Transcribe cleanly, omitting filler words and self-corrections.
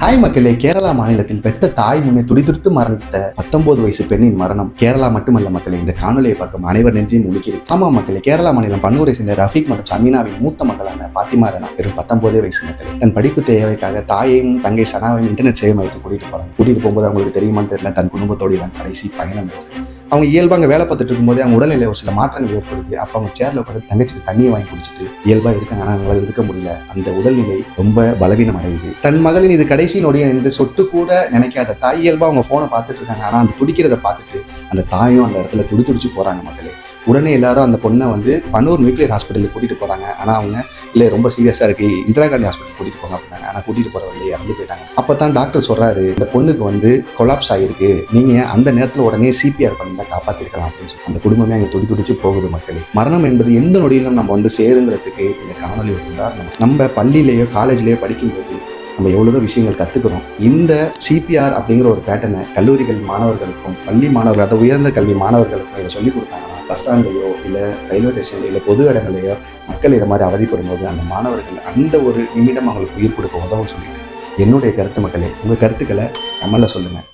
Hi மக்களே, கேரளா மாநிலத்தில் பெத்த தாய் முன்னே துடிதுடித்து மரணித்த 19 வயசு பெண்ணின் மரணம் கேரளா மட்டுமல்ல மக்களே, இந்த காணொலியை பார்க்கும் அனைவர் நெஞ்சையும் உலுக்கிறது. ஆமா மக்களே, கேரளா மாநிலம் பன்னூரை சேர்ந்த ரஃபீக் மற்றும் சமீனாவின் மூத்த மகளான பாத்திமா ரெனா வெறும் 19 வயசு மக்களே. தன் படிப்பு தேவைக்காக தாயையும் தங்கை சனாவையும் இன்டர்நெட் சேவை மையத்துக்கு கூட்டிட்டு போகும்போது அவங்களுக்கு தெரியுமான்னு தெரியல, தன் குடும்பத்தோடு தான் கடைசி பயணம் இருக்கு. அவங்க இயல்பா அங்கே வேலை பார்த்துட்டு இருக்கும்போதே அவங்க உடல்நிலை ஒரு சில மாற்றங்கள் ஏற்படுது. அப்போ அவங்க சேர்ல உட்காந்து தங்கச்சிக்கு தண்ணியை வாங்கி குடிச்சிட்டு இயல்பா இருக்காங்க. ஆனால் அவங்களால இருக்க முடியல. அந்த உடல்நிலை ரொம்ப பலவீனம் அடையுது. தன் மகளின் இது கடைசி நொடிய என்று சொட்டு கூட நினைக்காத தாய் இயல்பா அவங்க போனை பார்த்துட்டு இருக்காங்க. ஆனால் அந்த துடிக்கிறத பார்த்துட்டு அந்த தாயும் அந்த இடத்துல துடிச்சு போறாங்க மக்களே. உடனே எல்லாரும் அந்த பொண்ணை பன்னூர் நியூக்ளியர் ஹாஸ்பிட்டலுக்கு கூட்டிட்டு போறாங்க. ஆனால் அவங்க இல்லை ரொம்ப சீரியஸா இருக்கு, இந்திரா காந்தி ஹாஸ்பிட்டல் கூட்டிட்டு போங்க அப்படின்னாங்க. ஆனால் கூட்டிட்டு போற வந்து இறந்து போயிட்டாங்க. அப்பதான் டாக்டர் சொல்றாரு, இந்த பொண்ணுக்கு கொலாப்ஸ் ஆகிருக்கு, நீங்க அந்த நேரத்தில் உடனே சிபிஆர் பண்ணி தான் காப்பாத்திருக்கலாம் அப்படின்னு சொல்லி அந்த குடும்பமே அங்கே துடிச்சு போகுது மக்களே. மரணம் என்பது எந்த நொடியிலும் நம்ம சேருங்கிறதுக்கு இந்த காணொலி ஒரு உதாரணம். நம்ம பள்ளியிலேயோ காலேஜ்லேயோ படிக்கும்போது நம்ம எவ்வளோ விஷயங்கள் கற்றுக்கிறோம். இந்த சிபிஆர் அப்படிங்கிற ஒரு பேட்டர்னை கல்லூரிகள் மாணவர்களுக்கும் பள்ளி மாணவர்கள், அதை உயர்ந்த கல்வி மாணவர்களுக்கும் இதை சொல்லிக் கொடுத்தாங்கன்னா பஸ் ஸ்டாண்ட்லையோ இல்லை ரயில்வே ஸ்டேஷன்லையோ இல்லை பொது இடங்களையோ மக்கள் இதை மாதிரி அவதிப்படும் போது அந்த மாணவர்கள் அந்த ஒரு நிமிடம் அவங்களுக்கு உயிர் கொடுக்க உதவும் சொல்லிட்டு என்னுடைய கருத்து மக்களே. உங்கள் கருத்துக்களை நம்மள சொல்லுங்கள்.